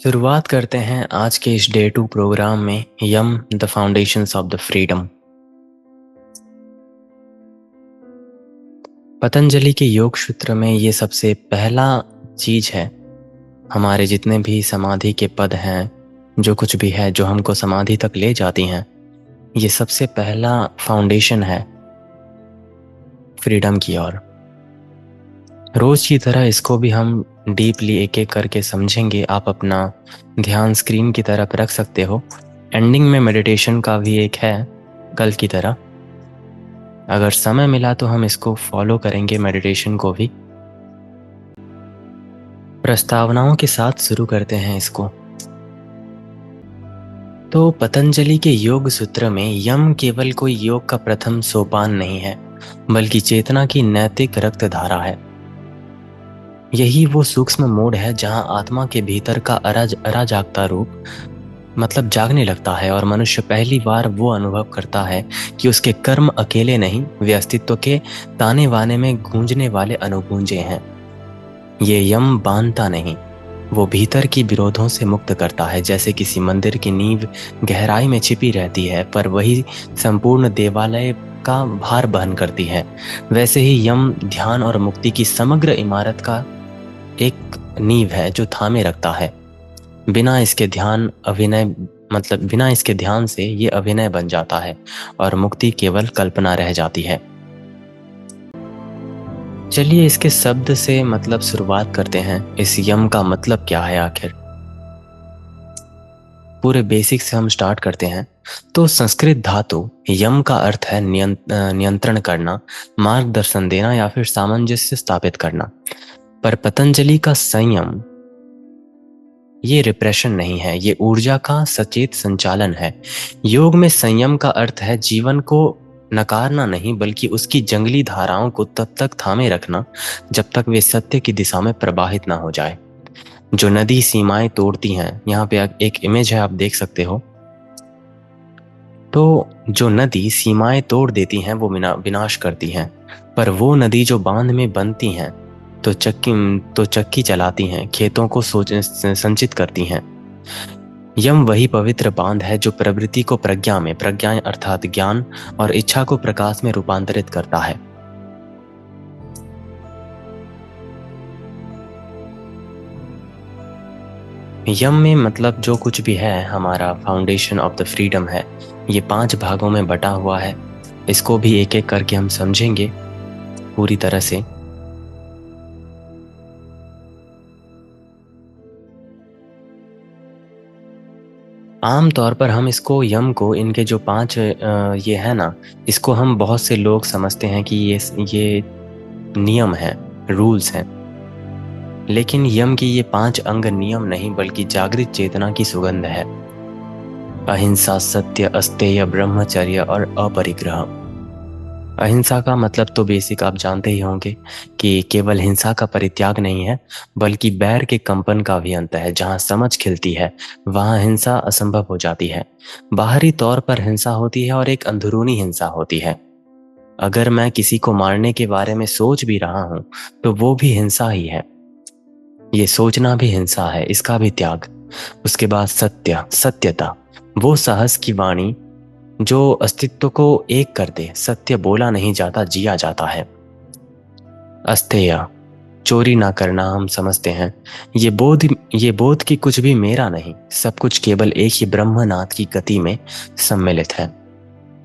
शुरुआत करते हैं आज के इस डे 2 प्रोग्राम में yama the foundations of the freedom. Patanjali के योग सूत्र में ये सबसे पहला चीज है। हमारे जितने भी समाधि के पद हैं, जो कुछ भी है जो हमको समाधि तक ले जाती हैं, ये सबसे पहला फाउंडेशन है फ्रीडम की ओर। रोज की तरह इसको भी हम डीपली एक एक करके समझेंगे। आप अपना ध्यान स्क्रीन की तरफ रख सकते हो। एंडिंग में मेडिटेशन का भी एक है कल की तरह। अगर समय मिला तो हम इसको फॉलो करेंगे, मेडिटेशन को भी। प्रस्तावनाओं के साथ शुरू करते हैं इसको। तो पतंजलि के योग सूत्र में यम केवल कोई योग का प्रथम सोपान नहीं है, बल्कि चेतना की नैतिक रक्त धारा है। यही वो सूक्ष्म मोड है जहां आत्मा के भीतर का अराजागता रूप मतलब जागने लगता है और मनुष्य पहली बार वो अनुभव करता है कि उसके कर्म अकेले नहीं, वे अस्तित्व के ताने बाने में गूंजने वाले अनुगूंजे हैं। ये यम बांधता नहीं, वो भीतर की विरोधों से मुक्त करता है। जैसे किसी मंदिर की नींव गहराई में छिपी रहती है, पर वही संपूर्ण देवालय का भार वहन करती है, वैसे ही यम ध्यान और मुक्ति की समग्र इमारत का एक नींव है जो थामे रखता है। बिना इसके ध्यान से ये अभिनय बन जाता है और मुक्ति केवल कल्पना रह जाती है। चलिए इसके शब्द से मतलब शुरुआत करते हैं। इस यम का मतलब क्या है आखिर? पूरे बेसिक से हम स्टार्ट करते हैं। तो संस्कृत धातु यम का अर्थ है नियंत्रण करना, मार्गदर्शन देना या फिर सामंजस्य स्थापित करना। पर पतंजलि का संयम ये रिप्रेशन नहीं है, ये ऊर्जा का सचेत संचालन है। योग में संयम का अर्थ है जीवन को नकारना नहीं, बल्कि उसकी जंगली धाराओं को तब तक थामे रखना जब तक वे सत्य की दिशा में प्रवाहित ना हो जाए। जो नदी सीमाएं तोड़ती हैं, यहाँ पे एक इमेज है, आप देख सकते हो। तो जो नदी सीमाएं तोड़ देती हैं वो विनाश करती हैं, पर वो नदी जो बांध में बनती हैं तो चक्की चलाती हैं, खेतों को संचित करती हैं। यम वही पवित्र बांध है जो प्रवृत्ति को प्रज्ञा अर्थात ज्ञान और इच्छा को प्रकाश में रूपांतरित करता है। यम में मतलब जो कुछ भी है, हमारा फाउंडेशन ऑफ द फ्रीडम है, ये 5 भागों में बटा हुआ है। इसको भी एक एक करके हम समझेंगे पूरी तरह से। आम तौर पर हम इसको यम को इनके जो 5 ये है ना, इसको हम बहुत से लोग समझते हैं कि ये नियम है, रूल्स हैं। लेकिन यम की ये 5 अंग नियम नहीं, बल्कि जागृत चेतना की सुगंध है। अहिंसा, सत्य, अस्तेय, ब्रह्मचर्य और अपरिग्रह। अहिंसा का मतलब तो बेसिक आप जानते ही होंगे कि केवल हिंसा का परित्याग नहीं है, बल्कि बैर के कंपन का भी अंत है। जहाँ समझ खिलती है वहाँ हिंसा असंभव हो जाती है। बाहरी तौर पर हिंसा होती है और एक अंदरूनी हिंसा होती है। अगर मैं किसी को मारने के बारे में सोच भी रहा हूँ तो वो भी हिंसा ही है। ये सोचना भी हिंसा है, इसका भी त्याग। उसके बाद सत्यता, वो साहस की वाणी जो अस्तित्व को एक कर दे। सत्य बोला नहीं जाता, जिया जाता है। अस्तेय, चोरी ना करना हम समझते हैं। ये बोध कि कुछ भी मेरा नहीं, सब कुछ केवल एक ही ब्रह्मनाथ की गति में सम्मिलित है।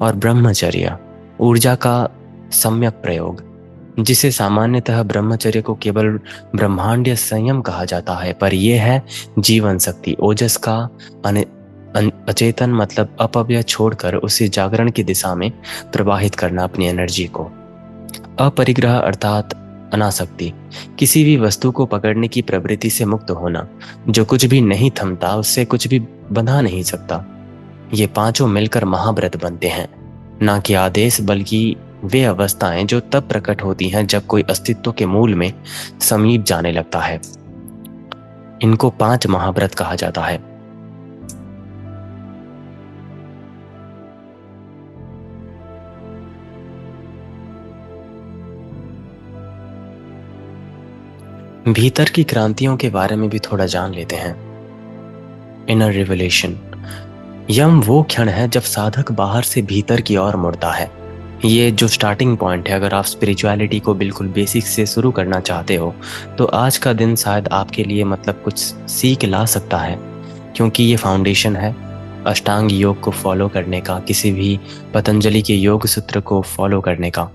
और ब्रह्मचर्य, ऊर्जा का सम्यक प्रयोग, जिसे सामान्यतः ब्रह्मचर्य को केवल ब्रह्मांडीय संयम कहा जाता है, पर यह है जीवन शक्ति, ओजस का अचेतन मतलब अपव्यय छोड़कर उसे जागरण की दिशा में प्रवाहित करना अपनी एनर्जी को। अपरिग्रह अर्थात अनासक्ति, किसी भी वस्तु को पकड़ने की प्रवृत्ति से मुक्त होना। जो कुछ भी नहीं थमता उससे कुछ भी बंधा नहीं सकता। ये 5 मिलकर महाव्रत बनते हैं, ना कि आदेश, बल्कि वे अवस्थाएं जो तब प्रकट होती हैं जब कोई अस्तित्व के मूल में समीप जाने लगता है। इनको 5 महाव्रत कहा जाता है। भीतर की क्रांतियों के बारे में भी थोड़ा जान लेते हैं। Inner revelation. यम वो क्षण है जब साधक बाहर से भीतर की ओर मुड़ता है। ये जो स्टार्टिंग पॉइंट है, अगर आप स्पिरिचुअलिटी को बिल्कुल बेसिक से शुरू करना चाहते हो तो आज का दिन शायद आपके लिए मतलब कुछ सीख ला सकता है, क्योंकि ये फाउंडेशन है अष्टांग योग को फॉलो करने का, किसी भी पतंजलि के योग सूत्र को फॉलो करने का।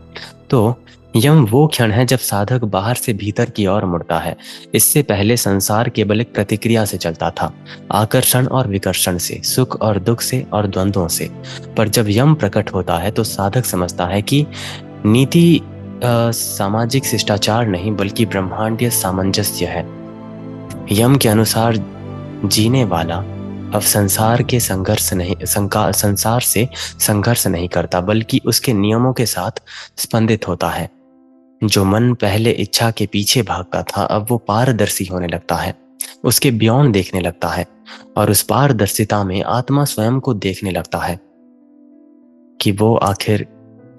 तो यम वो क्षण है जब साधक बाहर से भीतर की ओर मुड़ता है। इससे पहले संसार केवल एक प्रतिक्रिया से चलता था, आकर्षण और विकर्षण से, सुख और दुख से और द्वंद्वों से। पर जब यम प्रकट होता है तो साधक समझता है कि नीति सामाजिक शिष्टाचार नहीं बल्कि ब्रह्मांडीय सामंजस्य है। यम के अनुसार जीने वाला अब संसार से संघर्ष नहीं करता, बल्कि उसके नियमों के साथ स्पंदित होता है। जो मन पहले इच्छा के पीछे भागता था अब वो पारदर्शी होने लगता है, उसके बियॉन्ड देखने लगता है, और उस पारदर्शिता में आत्मा स्वयं को देखने लगता है कि वो आखिर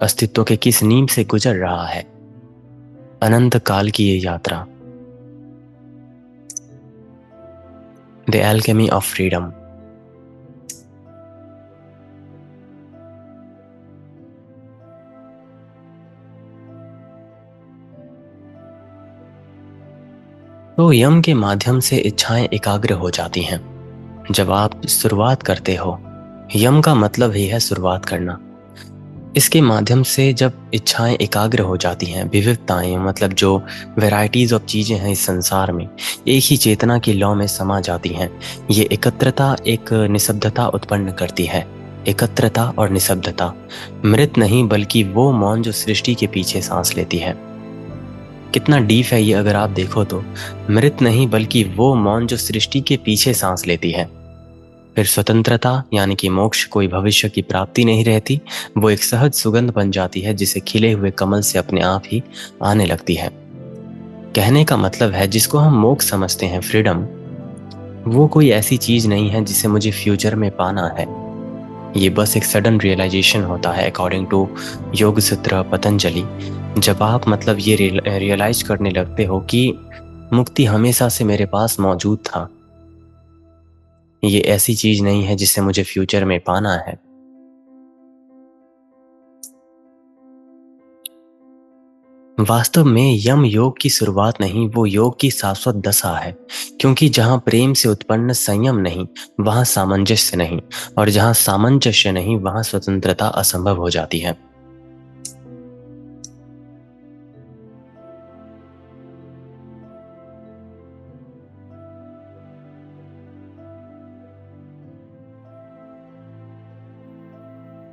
अस्तित्व के किस नींव से गुजर रहा है। अनंत काल की ये यात्रा, द एल्केमी ऑफ फ्रीडम। तो यम के माध्यम से इच्छाएं एकाग्र हो जाती हैं। जब आप शुरुआत करते हो, यम का मतलब ही है शुरुआत करना। इसके माध्यम से जब इच्छाएं एकाग्र हो जाती हैं, विविधताएं मतलब जो वैरायटीज ऑफ चीजें हैं इस संसार में, एक ही चेतना की लौ में समा जाती हैं। ये एकत्रता एक निशब्दता उत्पन्न करती है। एकत्रता और निशब्दता, मृत नहीं बल्कि वो मौन जो सृष्टि के पीछे सांस लेती है। कितना डीप है ये अगर आप देखो तो। मृत नहीं बल्कि वो मौन जो सृष्टि के पीछे सांस लेती है। फिर स्वतंत्रता यानी कि मोक्ष कोई भविष्य की प्राप्ति नहीं रहती, वो एक सहज सुगंध बन जाती है जिसे खिले हुए कमल से अपने आप ही आने लगती है। कहने का मतलब है जिसको हम मोक्ष समझते हैं, फ्रीडम, वो कोई ऐसी चीज नहीं है जिसे मुझे फ्यूचर में पाना है। ये बस एक सडन रियलाइजेशन होता है अकॉर्डिंग टू योग सूत्र पतंजलि। जब आप मतलब ये रियलाइज करने लगते हो कि मुक्ति हमेशा से मेरे पास मौजूद था, ये ऐसी चीज नहीं है जिसे मुझे फ्यूचर में पाना है। वास्तव में यम योग की शुरुआत नहीं, वो योग की शाश्वत दशा है, क्योंकि जहां प्रेम से उत्पन्न संयम नहीं वहां सामंजस्य नहीं, और जहां सामंजस्य नहीं वहां स्वतंत्रता असंभव हो जाती है।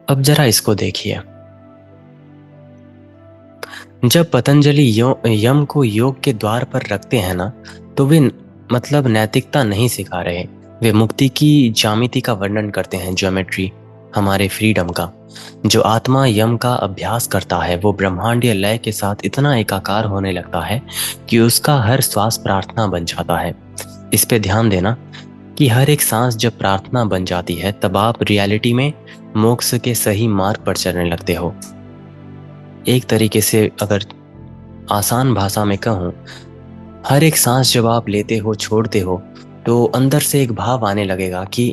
अब जरा इसको देखिए, जब पतंजलि यम को योग के द्वार पर रखते हैं ना, तो वे मतलब नैतिकता नहीं सिखा रहे, वे मुक्ति की ज्यामिति का वर्णन करते हैं, ज्योमेट्री हमारे फ्रीडम का। जो आत्मा यम का अभ्यास करता है वो ब्रह्मांडीय लय के साथ इतना एकाकार होने लगता है कि उसका हर श्वास प्रार्थना बन जाता है। इस पे ध्यान देना कि हर एक सांस जब प्रार्थना बन जाती है तब आप रियलिटी में मोक्ष के सही मार्ग पर चलने लगते हो। एक तरीके से अगर आसान भाषा में कहूँ, हर एक सांस जब आप लेते हो छोड़ते हो तो अंदर से एक भाव आने लगेगा कि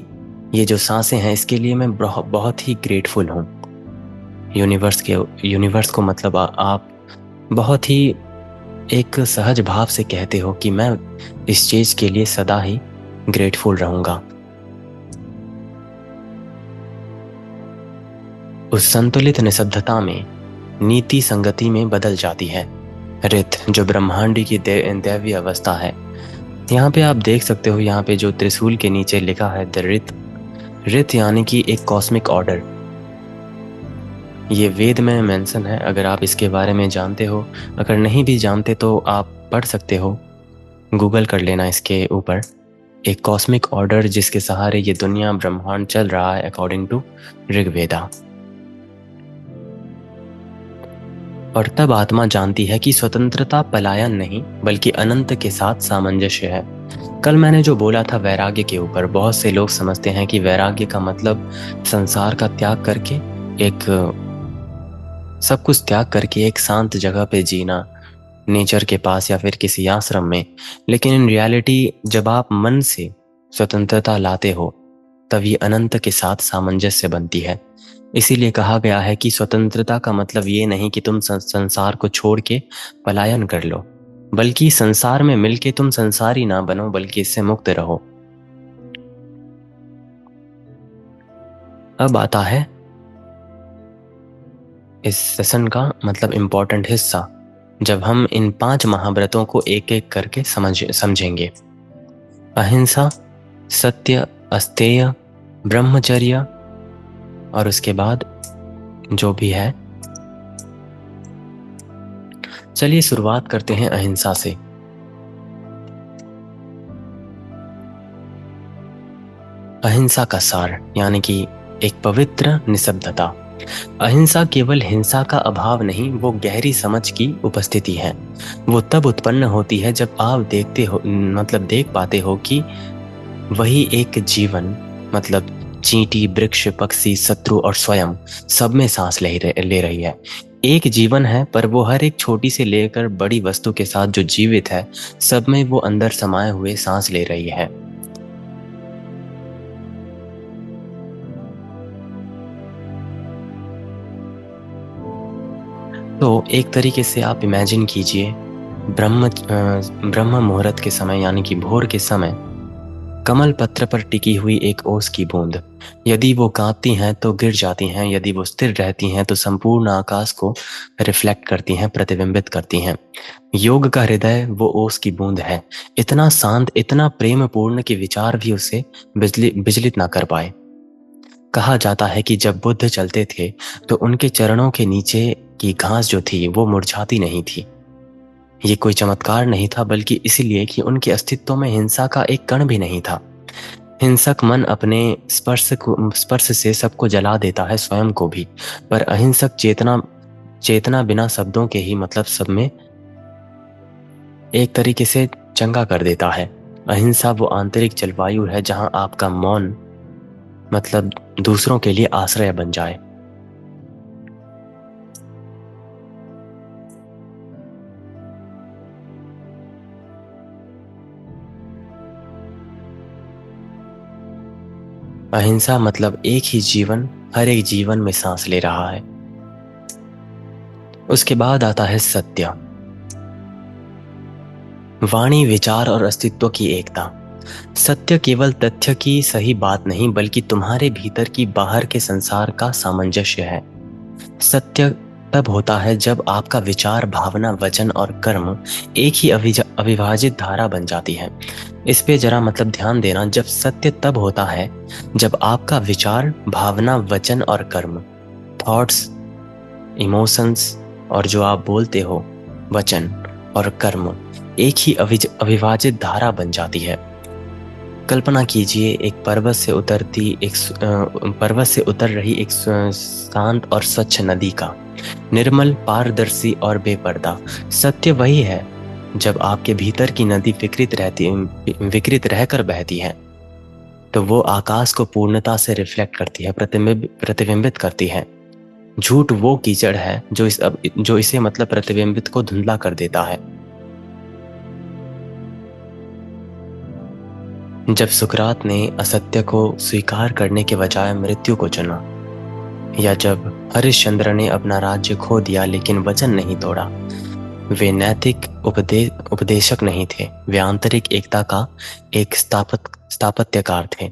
ये जो सांसें हैं इसके लिए मैं बहुत ही ग्रेटफुल हूँ। यूनिवर्स को मतलब आप बहुत ही एक सहज भाव से कहते हो कि मैं इस चीज के लिए सदा ही ग्रेटफुल रहूंगा। उस संतुलित निशब्दता में नीति संगति में बदल जाती है। रित जो ब्रह्मांडी की दैवीय अवस्था है, यहाँ पे आप देख सकते हो, यहाँ पे जो त्रिशूल के नीचे लिखा है द रित, रित यानी कि एक कॉस्मिक ऑर्डर। ये वेद में मेंशन है, अगर आप इसके बारे में जानते हो, अगर नहीं भी जानते तो आप पढ़ सकते हो, गूगल कर लेना इसके ऊपर। एक कॉस्मिक ऑर्डर जिसके सहारे ये दुनिया ब्रह्मांड चल रहा है अकॉर्डिंग टू ऋग्वेदा। और तब आत्मा जानती है कि स्वतंत्रता पलायन नहीं बल्कि अनंत के साथ सामंजस्य है। कल मैंने जो बोला था वैराग्य के ऊपर, बहुत से लोग समझते हैं कि वैराग्य का मतलब संसार का त्याग करके एक सब कुछ त्याग करके एक शांत जगह पे जीना, नेचर के पास या फिर किसी आश्रम में। लेकिन इन रियलिटी जब आप मन से स्वतंत्रता लाते हो, तब ये अनंत के साथ सामंजस्य बनती है। इसीलिए कहा गया है कि स्वतंत्रता का मतलब ये नहीं कि तुम संसार को छोड़ के पलायन कर लो, बल्कि संसार में मिलके तुम संसारी ना बनो, बल्कि इससे मुक्त रहो। अब आता है इस सेशन का मतलब इम्पोर्टेंट हिस्सा, जब हम इन 5 महाव्रतों को एक एक करके समझेंगे। अहिंसा, सत्य, अस्तेय, ब्रह्मचर्य, और उसके बाद जो भी है। चलिए शुरुआत करते हैं अहिंसा से। अहिंसा का सार यानी कि एक पवित्र निःशब्दता। अहिंसा केवल हिंसा का अभाव नहीं, वो गहरी समझ की उपस्थिति है। वो तब उत्पन्न होती है जब आप देखते हो मतलब देख पाते हो कि वही एक जीवन मतलब चींटी, वृक्ष, पक्षी, शत्रु और स्वयं सब में सांस ले रही है। एक जीवन है, पर वो हर एक छोटी से लेकर बड़ी वस्तु के साथ जो जीवित है, सब में वो अंदर समाये हुए सांस ले रही है। तो एक तरीके से आप इमेजिन कीजिए, ब्रह्म मुहूर्त के समय यानी कि भोर के समय कमल पत्र पर टिकी हुई एक ओस की बूंद, यदि वो कांपती हैं तो गिर जाती हैं, यदि वो स्थिर रहती हैं तो संपूर्ण आकाश को रिफ्लेक्ट करती हैं, प्रतिबिंबित करती हैं। योग का हृदय वो ओस की बूंद है, इतना शांत, इतना प्रेम पूर्ण कि विचार भी उसे विचलित ना कर पाए। कहा जाता है कि जब बुद्ध चलते थे तो उनके चरणों के नीचे की घास जो थी वो मुरझाती नहीं थी। ये कोई चमत्कार नहीं था, बल्कि इसलिए कि उनके अस्तित्व में हिंसा का एक कण भी नहीं था। हिंसक मन अपने स्पर्श से सबको जला देता है, स्वयं को भी। पर अहिंसक चेतना बिना शब्दों के ही मतलब सब में एक तरीके से चंगा कर देता है। अहिंसा वो आंतरिक जलवायु है जहां आपका मौन मतलब दूसरों के लिए आश्रय बन जाए। अहिंसा मतलब एक ही जीवन हर एक जीवन में सांस ले रहा है। उसके बाद आता है सत्य, वाणी, विचार और अस्तित्व की एकता। सत्य केवल तथ्य की सही बात नहीं, बल्कि तुम्हारे भीतर की बाहर के संसार का सामंजस्य है। सत्य तब होता है जब आपका विचार, भावना, वचन और कर्म एक ही अविभाजित धारा बन जाती है। इस पे जरा मतलब ध्यान देना, जब सत्य तब होता है जब आपका विचार, भावना, वचन और कर्म, थॉट्स, इमोशंस और जो आप बोलते हो, वचन और कर्म एक ही अविभाजित धारा बन जाती है। कल्पना कीजिए एक पर्वत से उतर रही एक शांत और स्वच्छ नदी का, निर्मल, पारदर्शी और बेपर्दा। सत्य वही है जब आपके भीतर की नदी विकृत रहकर बहती है, तो वो आकाश को पूर्णता से रिफ्लेक्ट करती है, प्रतिबिंबित करती है। झूठ वो कीचड़ है जो इसे मतलब प्रतिबिंबित को धुंधला कर देता है। जब सुकरात ने असत्य को स्वीकार करने के बजाय मृत्यु को चुना, या जब हरिश्चंद्र ने अपना राज्य खो दिया लेकिन वचन नहीं तोड़ा, वे नैतिक उपदेशक नहीं थे, वे आंतरिक एकता का एक स्थापत्यकार थे।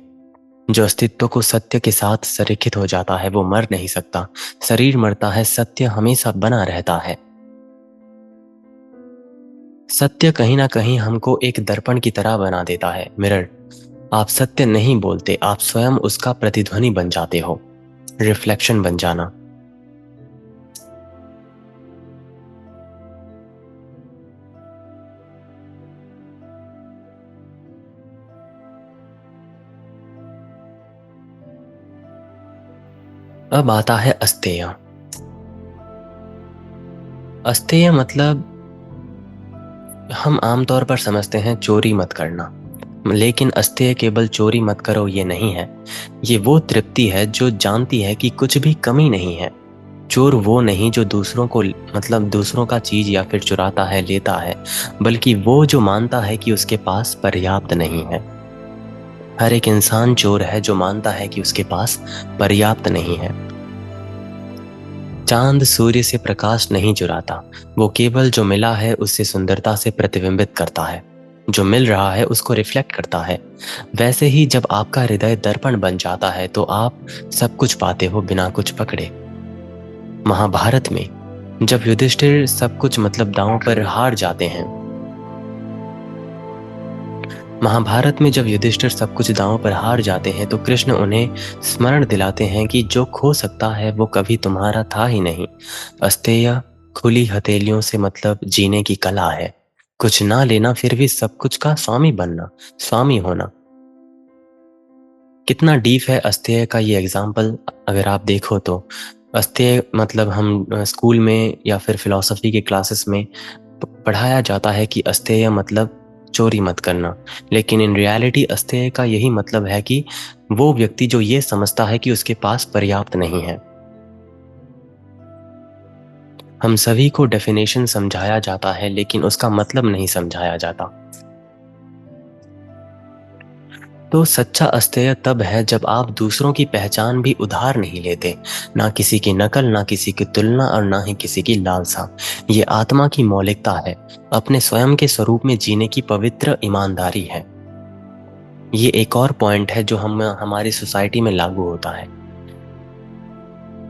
जो अस्तित्व को सत्य के साथ संरेखित हो जाता है वो मर नहीं सकता। शरीर मरता है, सत्य हमेशा बना रहता है। सत्य कहीं ना कहीं हमको एक दर्पण की तरह बना देता है, मिरर। आप सत्य नहीं बोलते, आप स्वयं उसका प्रतिध्वनि बन जाते हो, रिफ्लेक्शन बन जाना। अब आता है अस्तेय। अस्तेय मतलब हम आमतौर पर समझते हैं चोरी मत करना, लेकिन अस्तेय केवल चोरी मत करो ये नहीं है। ये वो तृप्ति है जो जानती है कि कुछ भी कमी नहीं है। चोर वो नहीं जो दूसरों को मतलब दूसरों का चीज या फिर चुराता है, लेता है, बल्कि वो जो मानता है कि उसके पास पर्याप्त नहीं है। हर एक इंसान चोर है जो मानता है कि उसके पास पर्याप्त नहीं है। चांद सूर्य से प्रकाश नहीं चुराता, वो केवल जो मिला है उससे सुंदरता से प्रतिबिंबित करता है। जो मिल रहा है उसको रिफ्लेक्ट करता है। वैसे ही जब आपका हृदय दर्पण बन जाता है तो आप सब कुछ पाते हो बिना कुछ पकड़े। महाभारत में जब युधिष्ठिर सब कुछ मतलब दांव पर हार जाते हैं, महाभारत में जब युधिष्ठिर सब कुछ दांव पर हार जाते हैं तो कृष्ण उन्हें स्मरण दिलाते हैं कि जो खो सकता है वो कभी तुम्हारा था ही नहीं। अस्तेय खुली हथेलियों से मतलब जीने की कला है। कुछ ना लेना फिर भी सब कुछ का स्वामी बनना, स्वामी होना। कितना डीप है अस्तेय का ये एग्जाम्पल अगर आप देखो तो। अस्तेय मतलब हम स्कूल में या फिर फिलॉसफी के क्लासेस में पढ़ाया जाता है कि अस्तेय मतलब चोरी मत करना, लेकिन इन रियलिटी अस्तेय का यही मतलब है कि वो व्यक्ति जो ये समझता है कि उसके पास पर्याप्त नहीं है। हम सभी को डेफिनेशन समझाया जाता है लेकिन उसका मतलब नहीं समझाया जाता। तो सच्चा अस्तेय तब है जब आप दूसरों की पहचान भी उधार नहीं लेते, ना किसी की नकल, ना किसी की तुलना और ना ही किसी की लालसा। ये आत्मा की मौलिकता है, अपने स्वयं के स्वरूप में जीने की पवित्र ईमानदारी है। ये एक और पॉइंट है जो हम हमारी सोसाइटी में लागू होता है।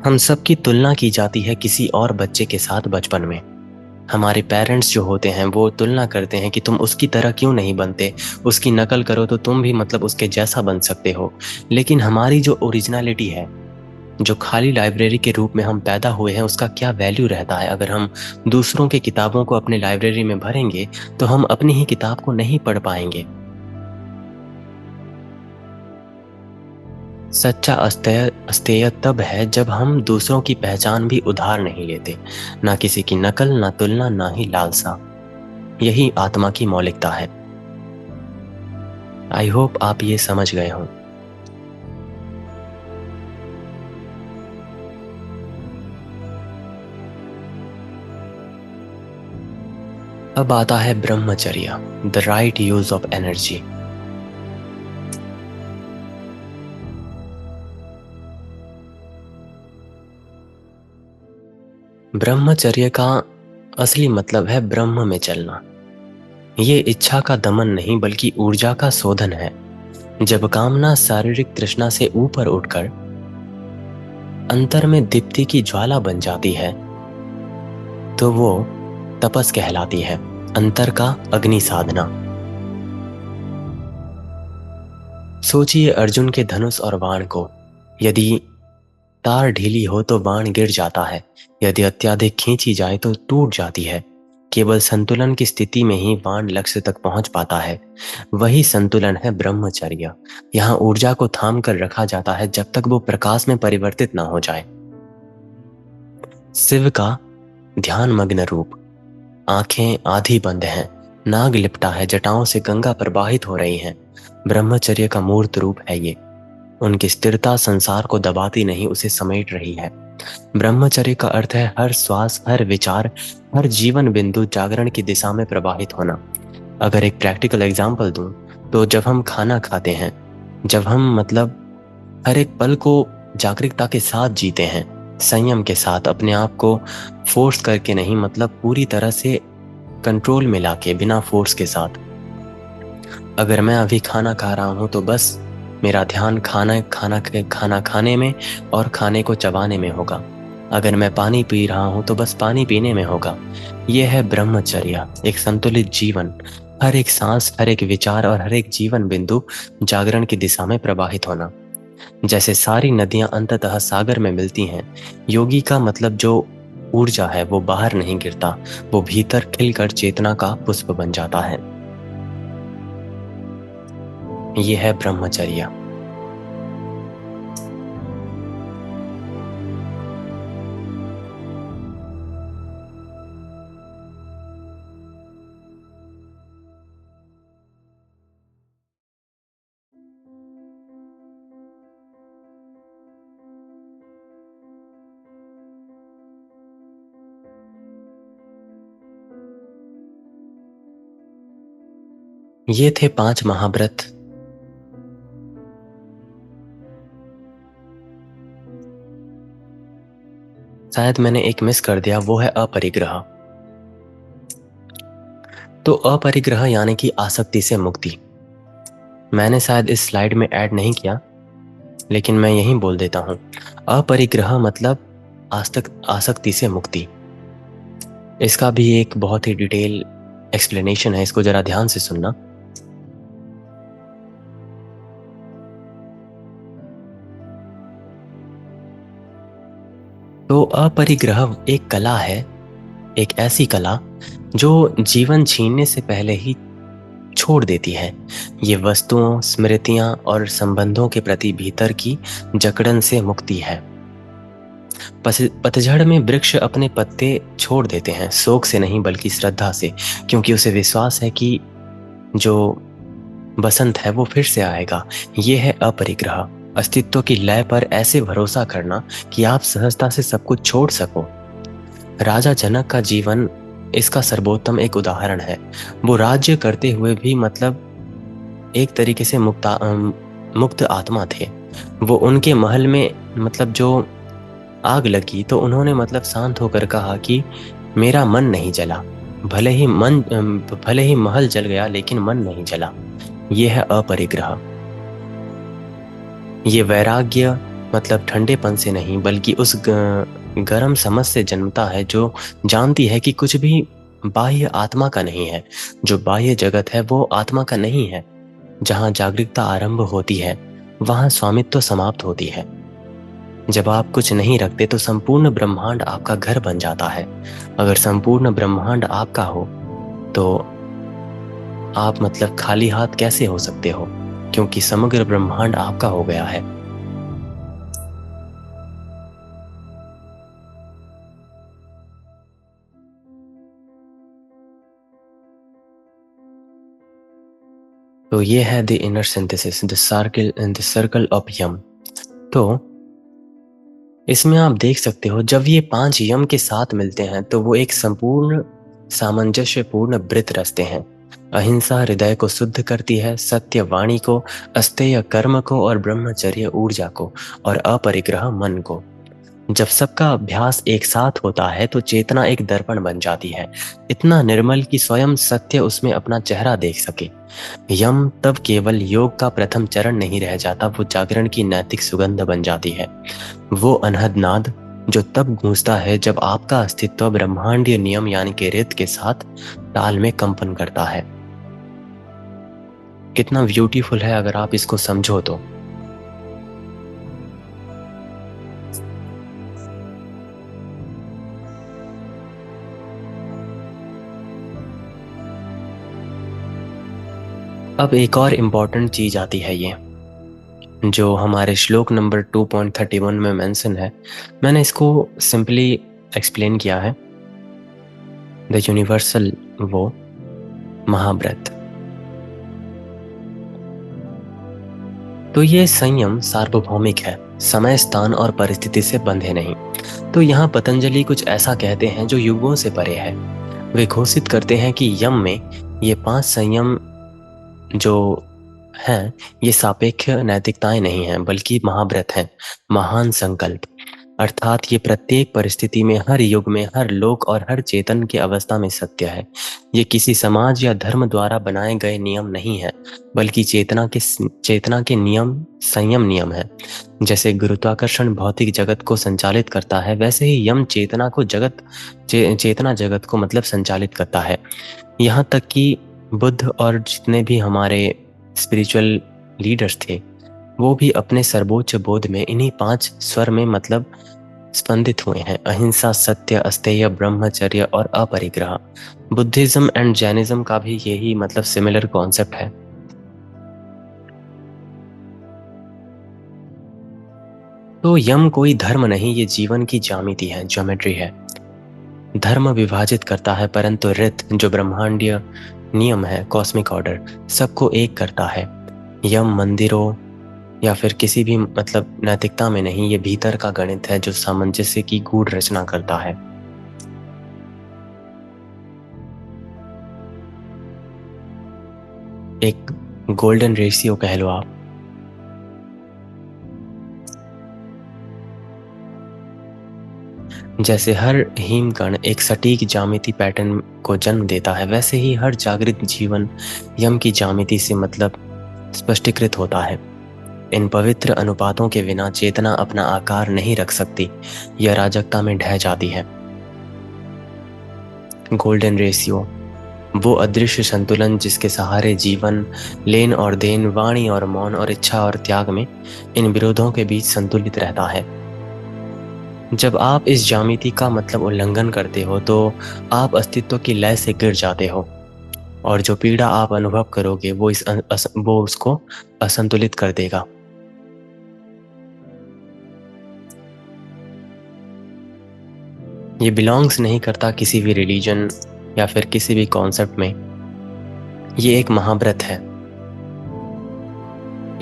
हम सबकी तुलना की जाती है किसी और बच्चे के साथ बचपन में। हमारे पेरेंट्स जो होते हैं वो तुलना करते हैं कि तुम उसकी तरह क्यों नहीं बनते, उसकी नकल करो तो तुम भी मतलब उसके जैसा बन सकते हो। लेकिन हमारी जो ओरिजिनलिटी है, जो खाली लाइब्रेरी के रूप में हम पैदा हुए हैं, उसका क्या वैल्यू रहता है अगर हम दूसरों की किताबों को अपने लाइब्रेरी में भरेंगे तो हम अपनी ही किताब को नहीं पढ़ पाएंगे। सच्चा अस्तेय अस्तेय तब है जब हम दूसरों की पहचान भी उधार नहीं लेते, ना किसी की नकल, ना तुलना, ना ही लालसा। यही आत्मा की मौलिकता है। आई होप आप ये समझ गए हों। अब आता है ब्रह्मचर्य, the right use of energy. ब्रह्मचर्य का असली मतलब है ब्रह्म में चलना। ये इच्छा का दमन नहीं बल्कि ऊर्जा का शोधन है। जब कामना शारीरिक तृष्णा से ऊपर उठकर अंतर में दीप्ति की ज्वाला बन जाती है तो वो तपस कहलाती है, अंतर का अग्नि साधना। सोचिए अर्जुन के धनुष और बाण को। यदि तार ढीली हो तो बाण गिर जाता है, यदि अत्यधिक खींची जाए तो टूट जाती है। केवल संतुलन की स्थिति में ही बाण लक्ष्य तक पहुंच पाता है। वही संतुलन है ब्रह्मचर्य। यहाँ ऊर्जा को थाम कर रखा जाता है जब तक वो प्रकाश में परिवर्तित ना हो जाए। शिव का ध्यान मग्न रूप, आंखें आधी बंद हैं, नाग लिपटा है, जटाओं से गंगा प्रवाहित हो रही हैं। ब्रह्मचर्य का मूर्त रूप है ये। उनकी स्थिरता संसार को दबाती नहीं, उसे समेट रही है। ब्रह्मचर्य का अर्थ है हर श्वास, हर विचार, हर जीवन बिंदु जागरण की दिशा में प्रवाहित होना। अगर एक प्रैक्टिकल एग्जांपल दूं तो जब हम खाना खाते हैं, जब हम मतलब हर एक पल को जागरूकता के साथ जीते हैं, संयम के साथ, अपने आप को फोर्स करके नहीं, मतलब पूरी तरह से कंट्रोल में लाके, बिना फोर्स के साथ। अगर मैं अभी खाना खा रहा हूं तो बस मेरा ध्यान खाना खाने में और खाने को चबाने में होगा। अगर मैं पानी पी रहा हूं तो बस पानी पीने में होगा। यह है ब्रह्मचर्य, एक संतुलित जीवन। हर एक सांस, हर एक विचार और हर एक जीवन बिंदु जागरण की दिशा में प्रवाहित होना। जैसे सारी नदियां अंततः सागर में मिलती हैं, योगी का मतलब जो ऊर्जा है वो बाहर नहीं गिरता, वो भीतर खिलकर चेतना का पुष्प बन जाता है। ये है ब्रह्मचर्य। ये थे 5 महाव्रत शायद मैंने एक मिस कर दिया, वो है अपरिग्रह। तो अपरिग्रह यानी कि आसक्ति से मुक्ति। मैंने शायद इस स्लाइड में ऐड नहीं किया, लेकिन मैं यहीं बोल देता हूं। अपरिग्रह मतलब आसक्ति से मुक्ति। इसका भी एक बहुत ही डिटेल एक्सप्लेनेशन है, इसको जरा ध्यान से सुनना। तो अपरिग्रह एक कला है, एक ऐसी कला जो जीवन छीनने से पहले ही छोड़ देती है। ये वस्तुओं, स्मृतियां और संबंधों के प्रति भीतर की जकड़न से मुक्ति है। पतझड़ में वृक्ष अपने पत्ते छोड़ देते हैं, शोक से नहीं बल्कि श्रद्धा से, क्योंकि उसे विश्वास है कि जो बसंत है वो फिर से आएगा। ये है अपरिग्रह, अस्तित्व की लय पर ऐसे भरोसा करना कि आप सहजता से सब कुछ छोड़ सको। राजा जनक का जीवन इसका सर्वोत्तम एक उदाहरण है। वो राज्य करते हुए भी मतलब एक तरीके से मुक्त आत्मा थे। वो उनके महल में मतलब जो आग लगी तो उन्होंने मतलब शांत होकर कहा कि मेरा मन नहीं जला। भले ही महल जल गया लेकिन मन नहीं जला। यह है अपरिग्रह। ये वैराग्य मतलब ठंडेपन से नहीं बल्कि उस गर्म समझ से जन्मता है जो जानती है कि कुछ भी बाह्य आत्मा का नहीं है। जो बाह्य जगत है वो आत्मा का नहीं है। जहाँ जागरूकता आरंभ होती है वहाँ स्वामित्व समाप्त होती है। जब आप कुछ नहीं रखते तो संपूर्ण ब्रह्मांड आपका घर बन जाता है। अगर संपूर्ण ब्रह्मांड आपका हो तो आप मतलब खाली हाथ कैसे हो सकते हो, क्योंकि समग्र ब्रह्मांड आपका हो गया है। तो ये है the inner synthesis, the circle of yama. तो इसमें आप देख सकते हो जब ये 5 यम के साथ मिलते हैं तो वो एक संपूर्ण सामंजस्यपूर्ण वृत्त रचते हैं। अहिंसा हृदय को शुद्ध करती है, सत्य वाणी को, अस्तेय कर्म को और ब्रह्मचर्य ऊर्जा को और अपरिग्रह मन को। जब सबका अभ्यास एक साथ होता है तो चेतना एक दर्पण बन जाती है, इतना निर्मल कि स्वयं सत्य उसमें अपना चेहरा देख सके। यम तब केवल योग का प्रथम चरण नहीं रह जाता, वो जागरण की नैतिक सुगंध बन जाती है। वो अनहद नाद जो तब गूंजता है जब आपका अस्तित्व ब्रह्मांडीय नियम यानी कि रित के साथ ताल में कंपन करता है। कितना ब्यूटीफुल है अगर आप इसको समझो तो। अब एक और इम्पॉर्टेंट चीज आती है, ये जो हमारे श्लोक नंबर 2.31 में मेंशन है। मैंने इसको सिंपली एक्सप्लेन किया है, द यूनिवर्सल वो महाव्रत। तो ये संयम सार्वभौमिक है, समय स्थान और परिस्थिति से बंधे नहीं। तो यहाँ पतंजलि कुछ ऐसा कहते हैं जो युगों से परे है। वे घोषित करते हैं कि यम में ये 5 संयम जो हैं ये सापेक्ष नैतिकताएं नहीं हैं बल्कि महाव्रत हैं, महान संकल्प। अर्थात ये प्रत्येक परिस्थिति में, हर युग में, हर लोक और हर चेतन की अवस्था में सत्य है। ये किसी समाज या धर्म द्वारा बनाए गए नियम नहीं है बल्कि चेतना के नियम, संयम नियम है। जैसे गुरुत्वाकर्षण भौतिक जगत को संचालित करता है, वैसे ही यम चेतना जगत को मतलब संचालित करता है। यहाँ तक कि बुद्ध और जितने भी हमारे स्पिरिचुअल लीडर्स थे वो भी अपने सर्वोच्च बोध में इन्हीं 5 स्वर में मतलब स्पंदित हुए हैं। अहिंसा, सत्य, अस्तेय, ब्रह्मचर्य और अपरिग्रह। बुद्धिज्म एंड जैनिज्म का भी यही मतलब सिमिलर कॉन्सेप्ट है। तो यम कोई धर्म नहीं, ये जीवन की ज्यामिति है, ज्योमेट्री है। धर्म विभाजित करता है परंतु रित जो ब्रह्मांडीय नियम है, कॉस्मिक ऑर्डर, सबको एक करता है। यम मंदिरों या फिर किसी भी मतलब नैतिकता में नहीं, ये भीतर का गणित है जो सामंजस्य की गूढ़ रचना करता है। एक गोल्डन रेशियो कह लो आप। जैसे हर हिमकण एक सटीक ज्यामिति पैटर्न को जन्म देता है, वैसे ही हर जागृत जीवन यम की ज्यामिति से मतलब स्पष्टीकृत होता है। इन पवित्र अनुपातों के बिना चेतना अपना आकार नहीं रख सकती, यह अराजकता में ढह जाती है। गोल्डन रेशियो, वो अदृश्य संतुलन जिसके सहारे जीवन, लेन और देन, वाणी और मौन और इच्छा और त्याग में इन विरोधों के बीच संतुलित रहता है। जब आप इस ज्यामिति का मतलब उल्लंघन करते हो तो आप अस्तित्व की लय से गिर जाते हो, और जो पीड़ा आप अनुभव करोगे वो उसको असंतुलित कर देगा। ये बिलोंग्स नहीं करता किसी भी रिलीजन या फिर किसी भी कॉन्सेप्ट में। ये एक महाव्रत है,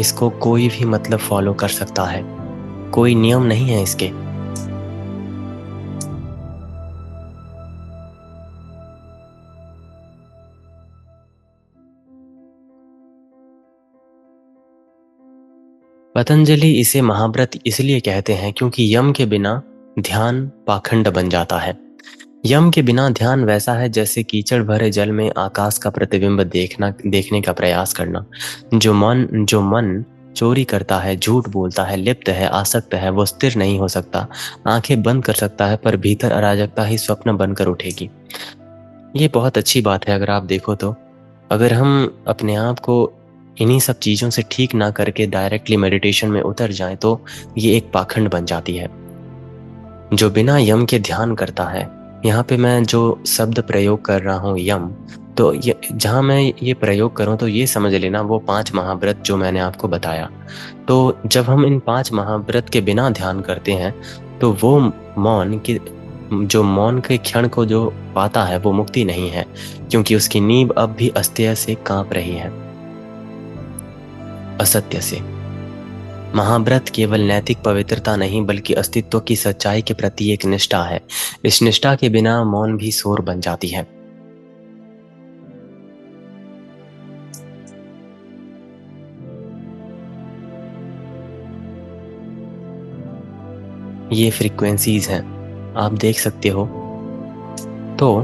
इसको कोई भी मतलब फॉलो कर सकता है, कोई नियम नहीं है इसके। पतंजलि इसे महाव्रत इसलिए कहते हैं क्योंकि यम के बिना ध्यान पाखंड बन जाता है। यम के बिना ध्यान वैसा है जैसे कीचड़ भरे जल में आकाश का प्रतिबिंब देखने का प्रयास करना। जो मन चोरी करता है, झूठ बोलता है, लिप्त है, आसक्त है, वो स्थिर नहीं हो सकता। आंखें बंद कर सकता है पर भीतर अराजकता ही स्वप्न बनकर उठेगी। ये बहुत अच्छी बात है अगर आप देखो तो। अगर हम अपने आप को इन्हीं सब चीज़ों से ठीक ना करके डायरेक्टली मेडिटेशन में उतर जाएं तो ये एक पाखंड बन जाती है। जो बिना यम के ध्यान करता है, यहाँ पे मैं जो शब्द प्रयोग कर रहा हूँ यम, तो ये जहाँ मैं ये प्रयोग करूँ तो ये समझ लेना वो 5 महाव्रत जो मैंने आपको बताया। तो जब हम इन 5 महाव्रत के बिना ध्यान करते हैं तो वो मौन की जो मौन के क्षण को जो पाता है वो मुक्ति नहीं है, क्योंकि उसकी नींव अब भी अस्तेय से कांप रही है, असत्य से। महाव्रत केवल नैतिक पवित्रता नहीं बल्कि अस्तित्व की सच्चाई के प्रति एक निष्ठा है। इस निष्ठा के बिना मौन भी शोर बन जाती है। ये फ्रीक्वेंसीज हैं, आप देख सकते हो। तो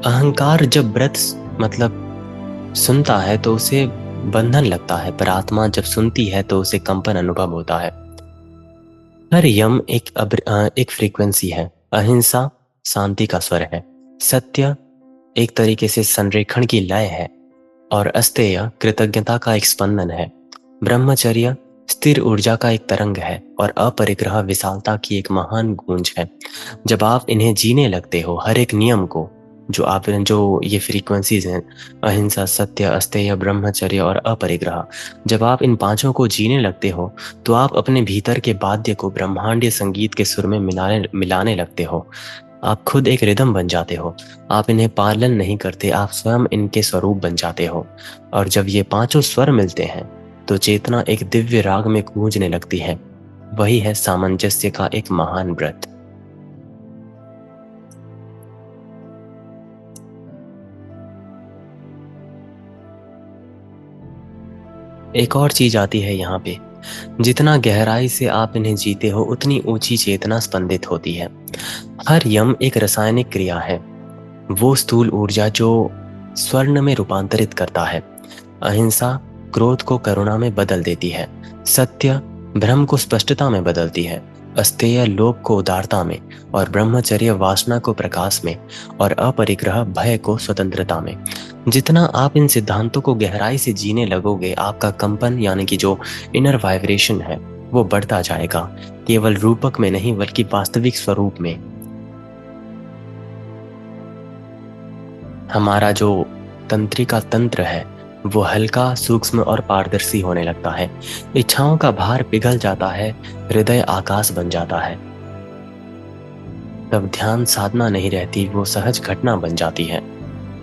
अहंकार जब व्रत मतलब सुनता है तो उसे बंधन लगता है, पर आत्मा जब सुनती है तो उसे कंपन अनुभव होता है। हर यम एक फ्रीक्वेंसी है। अहिंसा शांति का स्वर है, सत्य एक तरीके से संरेखण की लय है, और अस्तेय कृतज्ञता का एक स्पंदन है। ब्रह्मचर्य स्थिर ऊर्जा का एक तरंग है, और अपरिग्रह विशालता की एक महान गूंज है। जब आप इन्हें जीने लगते हो, हर एक नियम को, जो ये फ्रीक्वेंसीज हैं, अहिंसा, सत्य, अस्तेय, ब्रह्मचर्य और अपरिग्रह, जब आप इन पांचों को जीने लगते हो तो आप अपने भीतर के वाद्य को ब्रह्मांडीय संगीत के सुर में मिलाने लगते हो। आप खुद एक रिदम बन जाते हो। आप इन्हें पालन नहीं करते, आप स्वयं इनके स्वरूप बन जाते हो। और जब ये पांचों स्वर मिलते हैं तो चेतना एक दिव्य राग में गूंजने लगती है। वही है सामंजस्य का एक महान व्रत। एक और चीज आती है यहाँ पे, जितना गहराई से आप इन्हें जीते हो उतनी ऊंची चेतना स्पंदित होती है। हर यम एक रासायनिक क्रिया है, वो स्थूल ऊर्जा जो स्वर्ण में रूपांतरित करता है। अहिंसा क्रोध को करुणा में बदल देती है, सत्य भ्रम को स्पष्टता में बदलती है, अस्तेय लोभ को उदारता में, और ब्रह्मचर्य वासना को प्रकाश में, और अपरिग्रह भय को स्वतंत्रता में। जितना आप इन सिद्धांतों को गहराई से जीने लगोगे, आपका कंपन यानी कि जो इनर वाइब्रेशन है वो बढ़ता जाएगा, केवल रूपक में नहीं बल्कि वास्तविक स्वरूप में। हमारा जो तंत्रिका तंत्र है वो हल्का, सूक्ष्म और पारदर्शी होने लगता है। इच्छाओं का भार पिघल जाता है, हृदय आकाश बन जाता है। तब ध्यान साधना नहीं रहती, वो सहज घटना बन जाती है।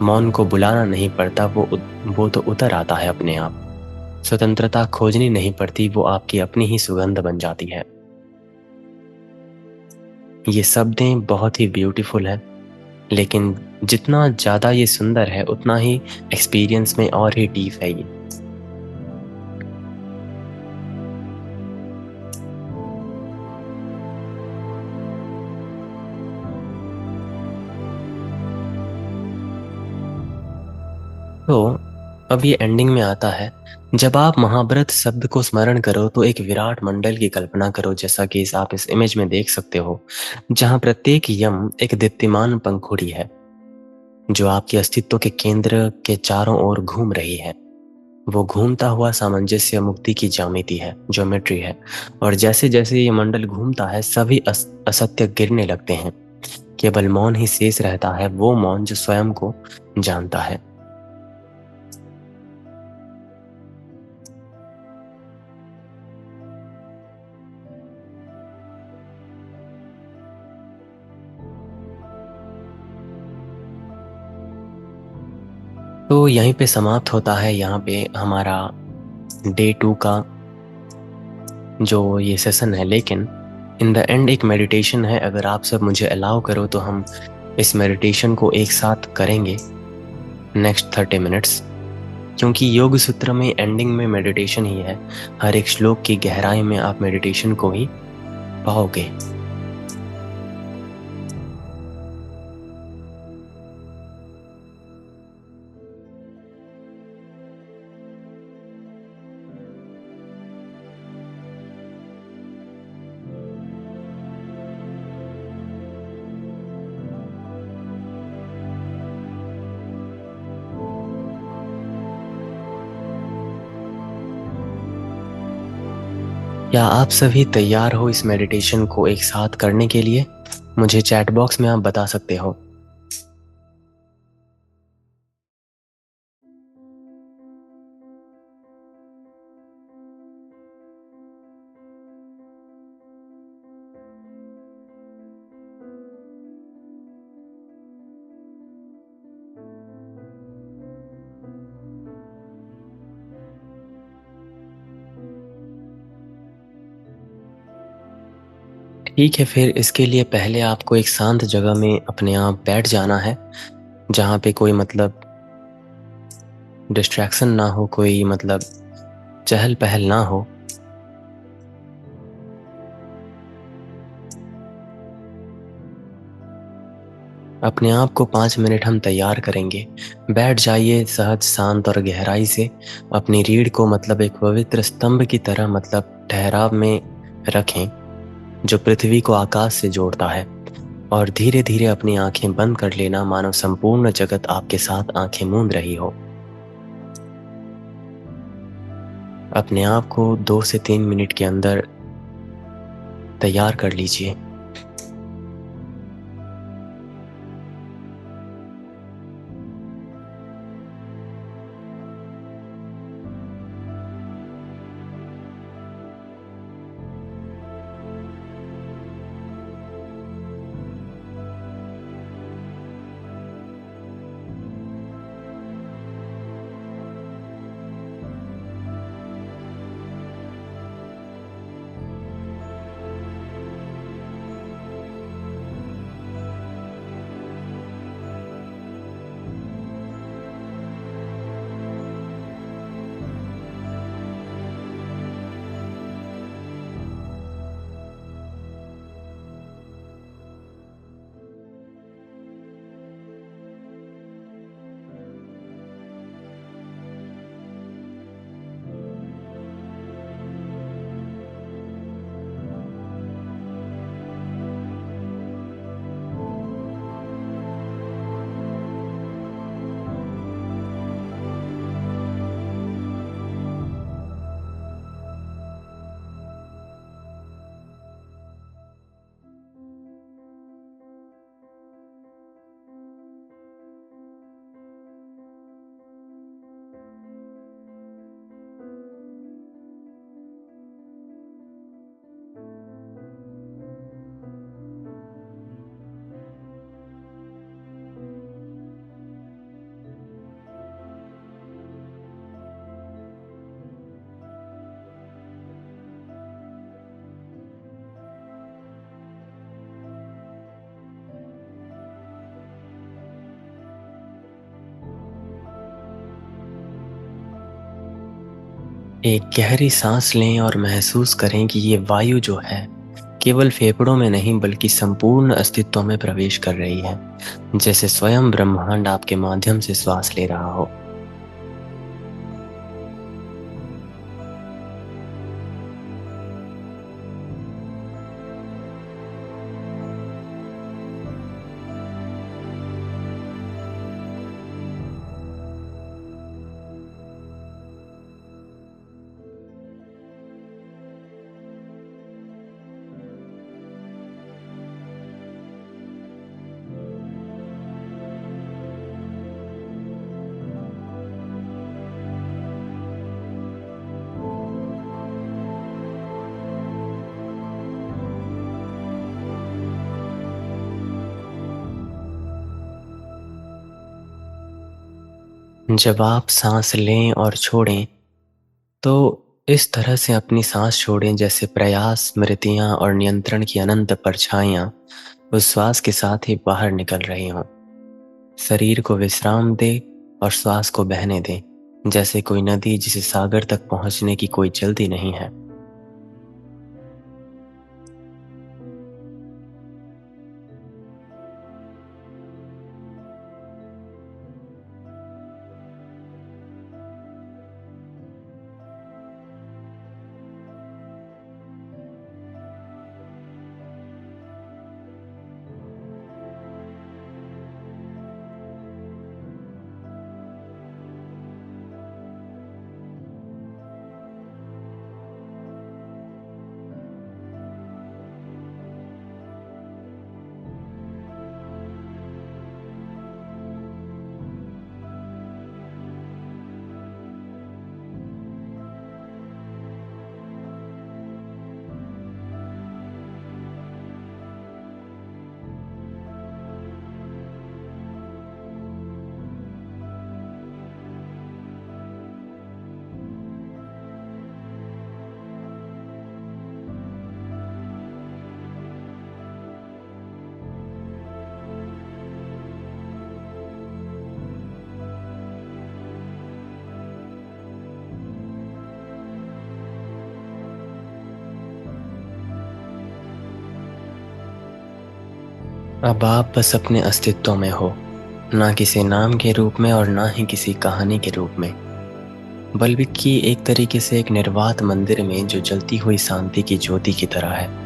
मौन को बुलाना नहीं पड़ता, वो तो उतर आता है अपने आप। स्वतंत्रता खोजनी नहीं पड़ती, वो आपकी अपनी ही सुगंध बन जाती है। ये शब्दें बहुत ही ब्यूटीफुल है, लेकिन जितना ज़्यादा ये सुंदर है उतना ही एक्सपीरियंस में और ही डीप है ये। तो अब ये एंडिंग में आता है। जब आप महाभारत शब्द को स्मरण करो तो एक विराट मंडल की कल्पना करो, जैसा कि आप इस इमेज में देख सकते हो, जहां प्रत्येक यम एक दीप्तिमान पंखुड़ी है जो आपके अस्तित्व के केंद्र के चारों ओर घूम रही है। वो घूमता हुआ सामंजस्य मुक्ति की ज्यामिति है, ज्योमेट्री है। और जैसे जैसे ये मंडल घूमता है सभी असत्य गिरने लगते हैं। केवल मौन ही शेष रहता है, वो मौन जो स्वयं को जानता है। तो यहीं पे समाप्त होता है यहाँ पे हमारा डे 2 का जो ये सेशन है। लेकिन इन द एंड एक मेडिटेशन है, अगर आप सब मुझे अलाउ करो तो हम इस मेडिटेशन को एक साथ करेंगे नेक्स्ट 30 मिनट्स, क्योंकि योग सूत्र में एंडिंग में मेडिटेशन ही है। हर एक श्लोक की गहराई में आप मेडिटेशन को ही पाओगे। क्या आप सभी तैयार हो इस मेडिटेशन को एक साथ करने के लिए? मुझे चैट बॉक्स में आप बता सकते हो। ठीक है, फिर इसके लिए पहले आपको एक शांत जगह में अपने आप बैठ जाना है, जहाँ पे कोई मतलब डिस्ट्रैक्शन ना हो, कोई मतलब चहल पहल ना हो। अपने आप को 5 मिनट हम तैयार करेंगे। बैठ जाइए सहज, शांत और गहराई से। अपनी रीढ़ को मतलब एक पवित्र स्तंभ की तरह मतलब ठहराव में रखें, जो पृथ्वी को आकाश से जोड़ता है। और धीरे धीरे अपनी आंखें बंद कर लेना, मानो संपूर्ण जगत आपके साथ आंखें मूंद रही हो। अपने आप को 2 से 3 मिनट के अंदर तैयार कर लीजिए। एक गहरी सांस लें और महसूस करें कि ये वायु जो है केवल फेफड़ों में नहीं बल्कि संपूर्ण अस्तित्व में प्रवेश कर रही है, जैसे स्वयं ब्रह्मांड आपके माध्यम से श्वास ले रहा हो। जब आप सांस लें और छोड़ें, तो इस तरह से अपनी सांस छोड़ें जैसे प्रयास, स्मृतियाँ और नियंत्रण की अनंत परछाइयाँ उस श्वास के साथ ही बाहर निकल रही हों। शरीर को विश्राम दें और श्वास को बहने दें, जैसे कोई नदी जिसे सागर तक पहुँचने की कोई जल्दी नहीं है। अब आप बस अपने अस्तित्व में हो, ना किसी नाम के रूप में और ना ही किसी कहानी के रूप में, बल्कि एक तरीके से एक निर्वात मंदिर में जो जलती हुई शांति की ज्योति की तरह है।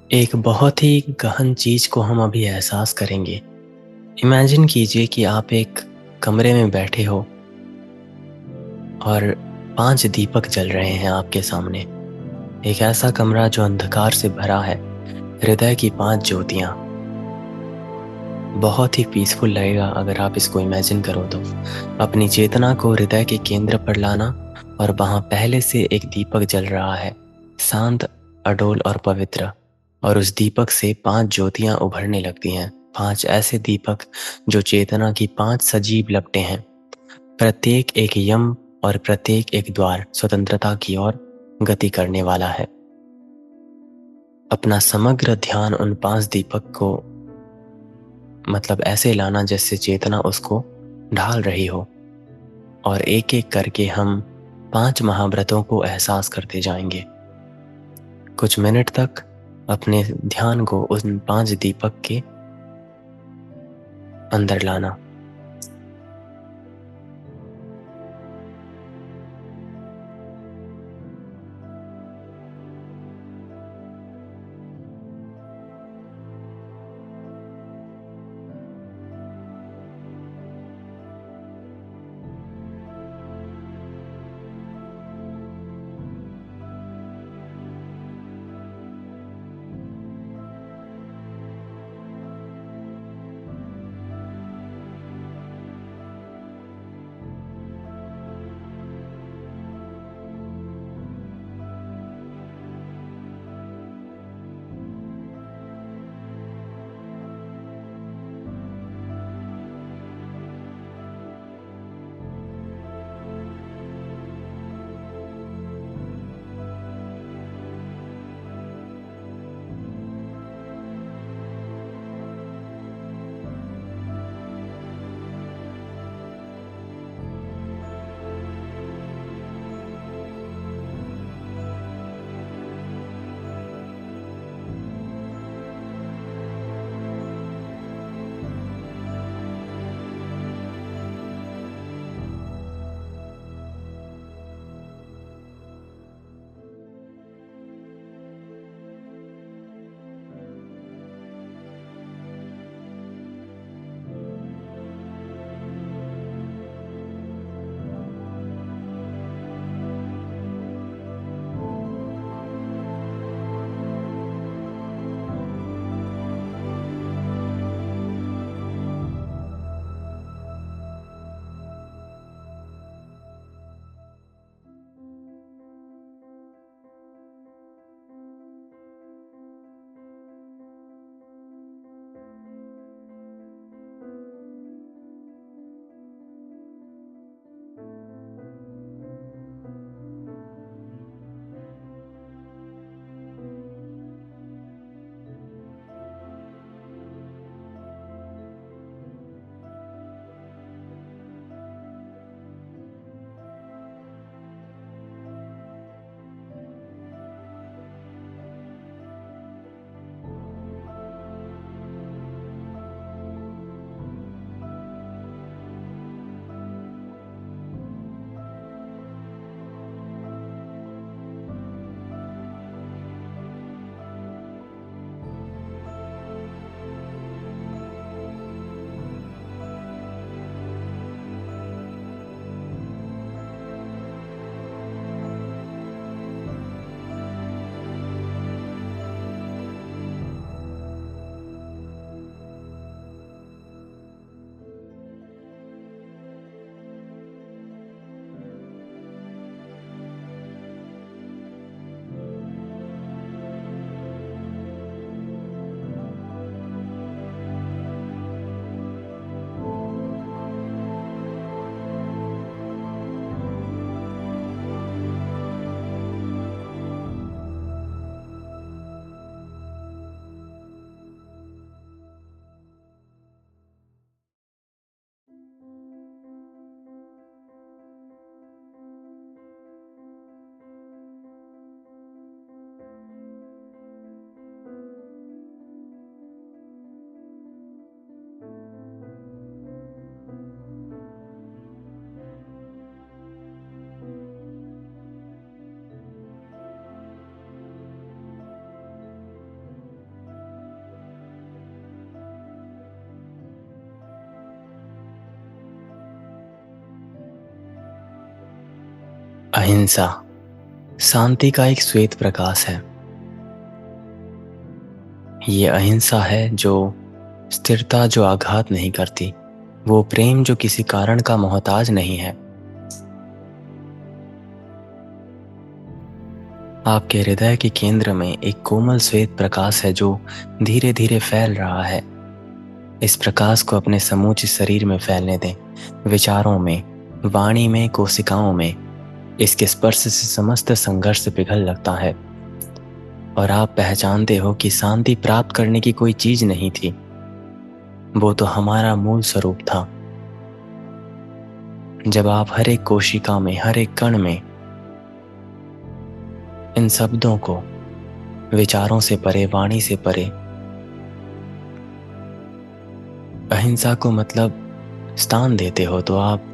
एक बहुत ही गहन चीज को हम अभी एहसास करेंगे। इमेजिन कीजिए कि आप एक कमरे में बैठे हो और 5 दीपक जल रहे हैं आपके सामने। एक ऐसा कमरा जो अंधकार से भरा है, हृदय की 5 ज्योतियां। बहुत ही पीसफुल लगेगा अगर आप इसको इमेजिन करो तो। अपनी चेतना को हृदय के केंद्र पर लाना, और वहां पहले से एक दीपक जल रहा है, शांत, अडोल और पवित्र। और उस दीपक से 5 ज्योतियां उभरने लगती हैं। 5 ऐसे दीपक जो चेतना की 5 सजीव लपटें हैं, प्रत्येक एक यम और प्रत्येक एक द्वार स्वतंत्रता की ओर गति करने वाला है। अपना समग्र ध्यान उन 5 दीपक को मतलब ऐसे लाना जैसे चेतना उसको ढाल रही हो, और एक एक करके हम 5 महाव्रतों को एहसास करते जाएंगे। कुछ मिनट तक अपने ध्यान को उन 5 दीपक के अंदर लाना। अहिंसा शांति का एक श्वेत प्रकाश है। ये अहिंसा है जो स्थिरता, जो आघात नहीं करती, वो प्रेम जो किसी कारण का मोहताज नहीं है। आपके हृदय के केंद्र में एक कोमल श्वेत प्रकाश है जो धीरे धीरे फैल रहा है। इस प्रकाश को अपने समूचे शरीर में फैलने दें, विचारों में, वाणी में, कोशिकाओं में। इसके स्पर्श से समस्त संघर्ष पिघल लगता है और आप पहचानते हो कि शांति प्राप्त करने की कोई चीज नहीं थी, वो तो हमारा मूल स्वरूप था। जब आप हर एक कोशिका में, हर एक कण में इन शब्दों को विचारों से परे, वाणी से परे, अहिंसा को मतलब स्थान देते हो, तो आप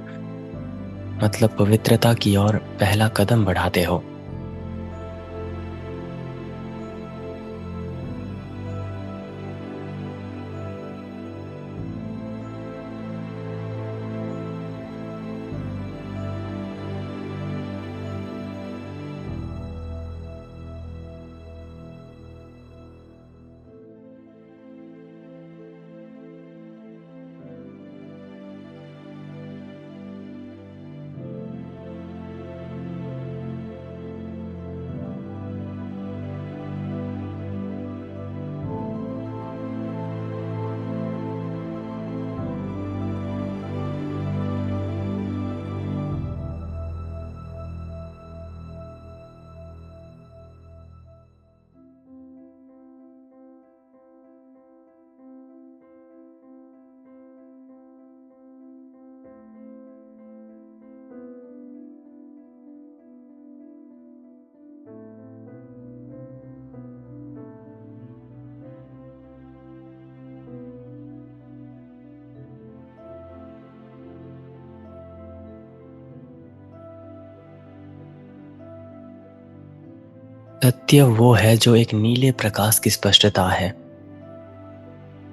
मतलब पवित्रता की ओर पहला कदम बढ़ाते हो। सत्य वो है जो एक नीले प्रकाश की स्पष्टता है।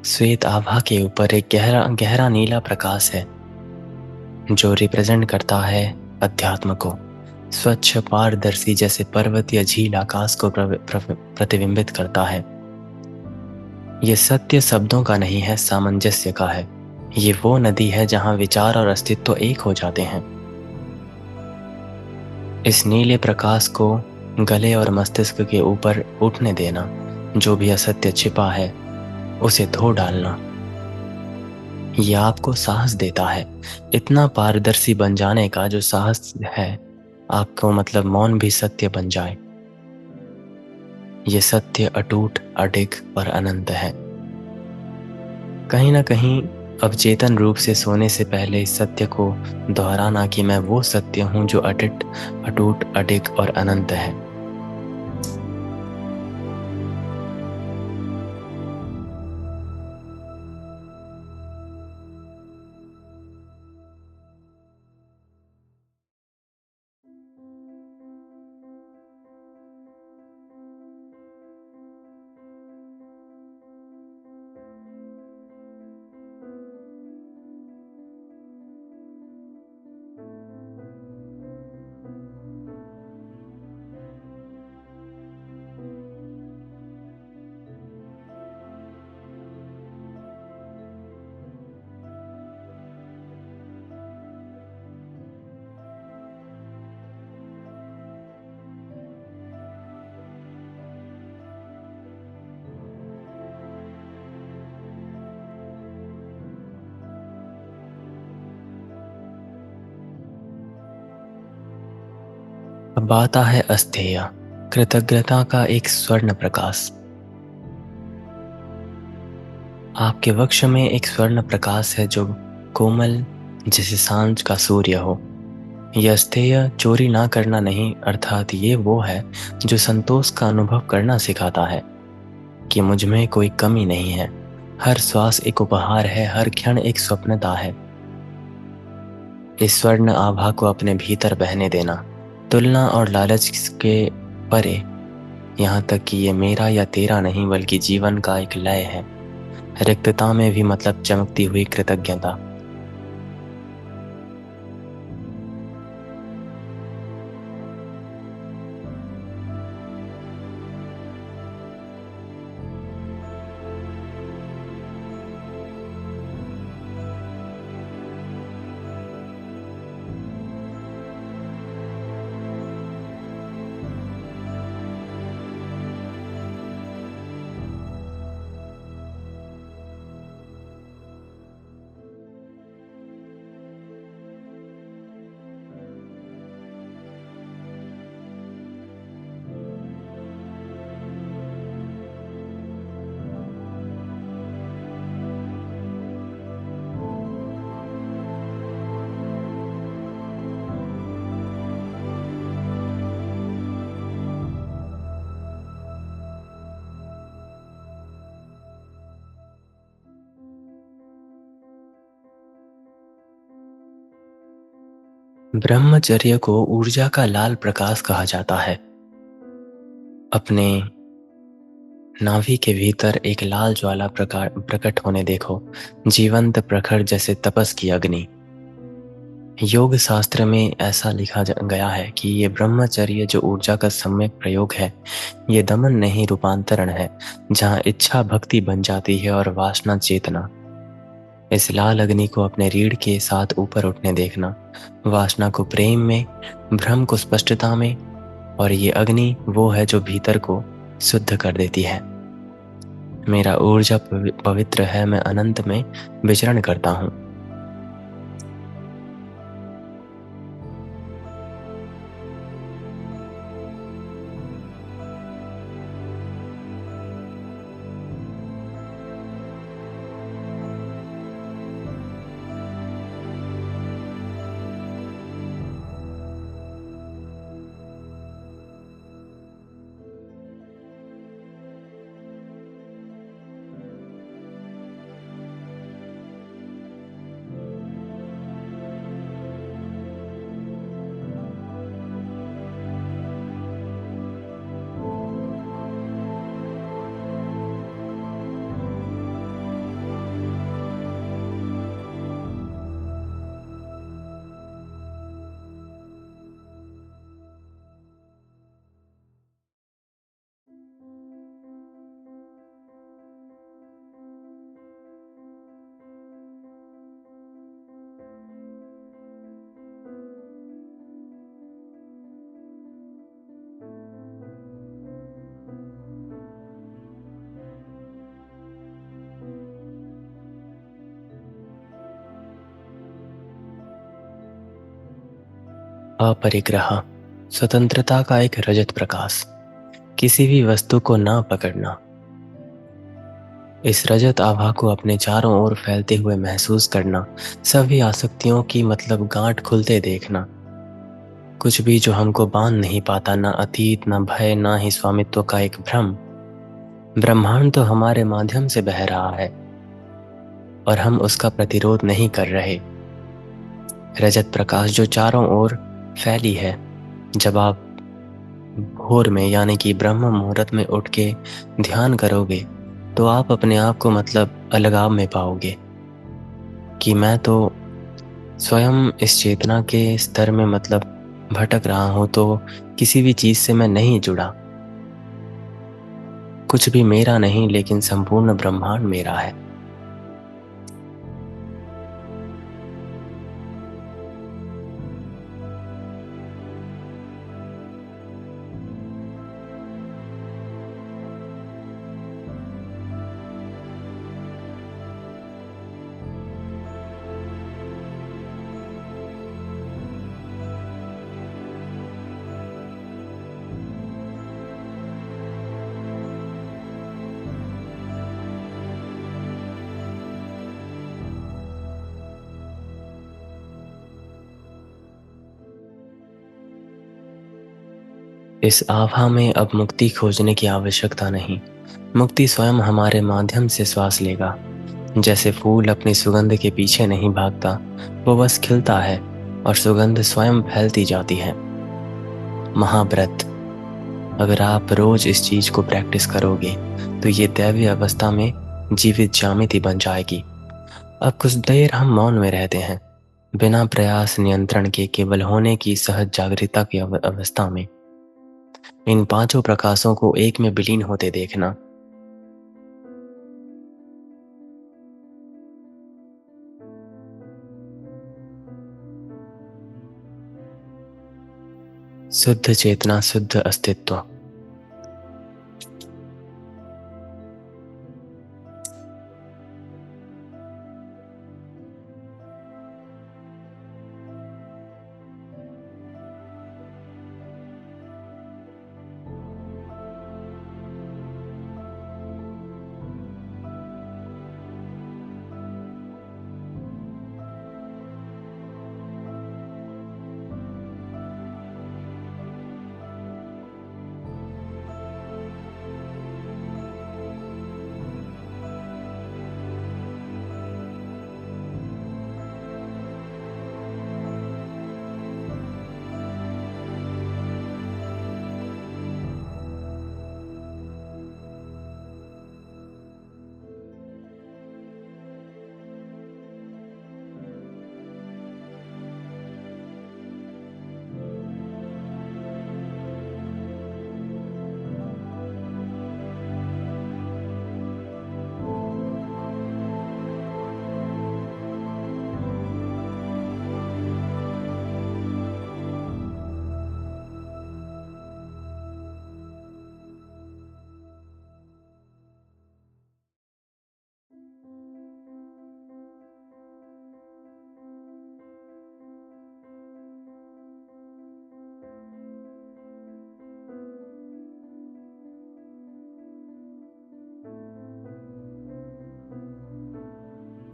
श्वेत आभा के ऊपर एक गहरा गहरा नीला प्रकाश है जो रिप्रेजेंट करता है अध्यात्म को। स्वच्छ, पारदर्शी, जैसे पर्वत या झील आकाश को प्रतिबिंबित करता है। ये सत्य शब्दों का नहीं है, सामंजस्य का है। ये वो नदी है जहां विचार और अस्तित्व एक हो जाते हैं। इस नीले प्रकाश को गले और मस्तिष्क के ऊपर उठने देना। जो भी असत्य छिपा है उसे धो डालना। यह आपको साहस देता है, इतना पारदर्शी बन जाने का जो साहस है आपको, मतलब मौन भी सत्य बन जाए। ये सत्य अटूट, अडिग और अनंत है। कहीं ना कहीं अब चेतन रूप से सोने से पहले इस सत्य को दोहराना कि मैं वो सत्य हूं जो अडिट, अटूट, अडिग और अनंत है। अब आता है अस्तेय, कृतज्ञता का एक स्वर्ण प्रकाश। आपके वक्ष में एक स्वर्ण प्रकाश है जो कोमल, जैसे सांझ का सूर्य हो। यह अस्तेय चोरी ना करना नहीं, अर्थात ये वो है जो संतोष का अनुभव करना सिखाता है कि मुझ में कोई कमी नहीं है। हर श्वास एक उपहार है, हर क्षण एक स्वप्नता है। इस स्वर्ण आभा को अपने भीतर बहने देना, तुलना और लालच के परे, यहाँ तक कि ये मेरा या तेरा नहीं बल्कि जीवन का एक लय है। रिक्तता में भी मतलब चमकती हुई कृतज्ञता। ब्रह्मचर्य को ऊर्जा का लाल प्रकाश कहा जाता है। अपने नाभि के भीतर एक लाल ज्वाला प्रकार प्रकट होने देखो, जीवंत प्रखर जैसे तपस की अग्नि। योग शास्त्र में ऐसा लिखा गया है कि ये ब्रह्मचर्य जो ऊर्जा का सम्यक प्रयोग है, ये दमन नहीं रूपांतरण है, जहाँ इच्छा भक्ति बन जाती है और वासना चेतना। इस लाल अग्नि को अपने रीढ़ के साथ ऊपर उठने देखना, वासना को प्रेम में, भ्रम को स्पष्टता में, और ये अग्नि वो है जो भीतर को शुद्ध कर देती है। मेरा ऊर्जा पवित्र है, मैं अनंत में विचरण करता हूँ। अपरिग्रह, स्वतंत्रता का एक रजत प्रकाश, किसी भी वस्तु को ना पकड़ना। इस रजत आभा को अपने चारों ओर फैलते हुए महसूस करना, सभी आसक्तियों की मतलब गांठ खुलते देखना। कुछ भी जो हमको बांध नहीं पाता, ना अतीत, ना भय, ना ही स्वामित्व का एक भ्रम। ब्रह्मांड तो हमारे माध्यम से बह रहा है और हम उसका प्रतिरोध नहीं कर रहे। रजत प्रकाश जो चारों ओर फैली है, जब आप भोर में यानी कि ब्रह्म मुहूर्त में उठ के ध्यान करोगे, तो आप अपने आप को मतलब अलगाव में पाओगे कि मैं तो स्वयं इस चेतना के स्तर में मतलब भटक रहा हूँ, तो किसी भी चीज से मैं नहीं जुड़ा। कुछ भी मेरा नहीं, लेकिन संपूर्ण ब्रह्मांड मेरा है। इस आभा में अब मुक्ति खोजने की आवश्यकता नहीं। मुक्ति स्वयं हमारे माध्यम से श्वास लेगा। जैसे फूल अपनी सुगंध के पीछे नहीं भागता, वो बस खिलता है और सुगंध स्वयं फैलती जाती है। महाव्रत, अगर आप रोज इस चीज को प्रैक्टिस करोगे, तो ये दैवीय अवस्था में जीवित ज्यामिति बन जाएगी। अब कुछ देर हम मौन में रहते हैं, बिना प्रयास नियंत्रण के, केवल होने की सहज जागृता की अवस्था में। इन पांचों प्रकाशों को एक में विलीन होते देखना। शुद्ध चेतना, शुद्ध अस्तित्व।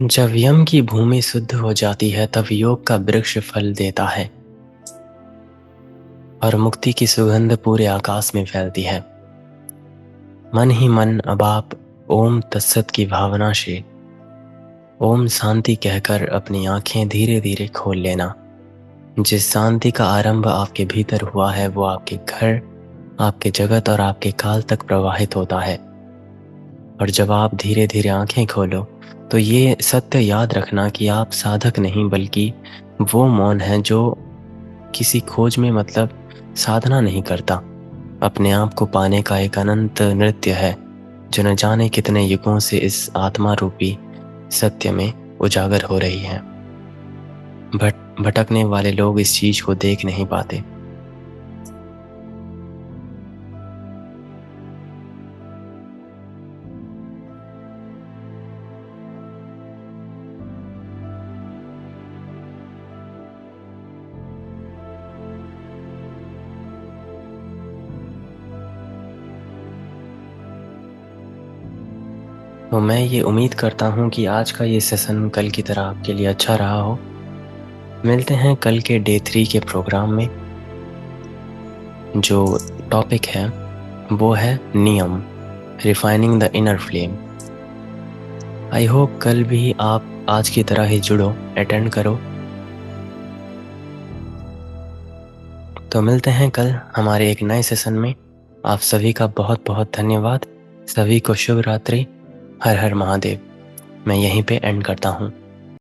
जब यम की भूमि शुद्ध हो जाती है तब योग का वृक्ष फल देता है और मुक्ति की सुगंध पूरे आकाश में फैलती है। मन ही मन अब आप ओम तत्सत की भावना से ओम शांति कहकर अपनी आंखें धीरे धीरे खोल लेना। जिस शांति का आरंभ आपके भीतर हुआ है वो आपके घर, आपके जगत और आपके काल तक प्रवाहित होता है। और जब आप धीरे धीरे आंखें खोलो तो ये सत्य याद रखना कि आप साधक नहीं बल्कि वो मौन है जो किसी खोज में मतलब साधना नहीं करता, अपने आप को पाने का एक अनंत नृत्य है जो न जाने कितने युगों से इस आत्मा रूपी सत्य में उजागर हो रही है। भटकने वाले लोग इस चीज को देख नहीं पाते। तो मैं ये उम्मीद करता हूँ कि आज का ये सेशन कल की तरह आपके लिए अच्छा रहा हो। मिलते हैं कल के डे 3 के प्रोग्राम में। जो टॉपिक है वो है नियम, refining the inner flame. I hope कल भी आप आज की तरह ही जुड़ो, अटेंड करो। तो मिलते हैं कल हमारे एक नए सेशन में। आप सभी का बहुत बहुत धन्यवाद। सभी को शुभ रात्रि। हर हर महादेव। मैं यहीं पे एंड करता हूँ।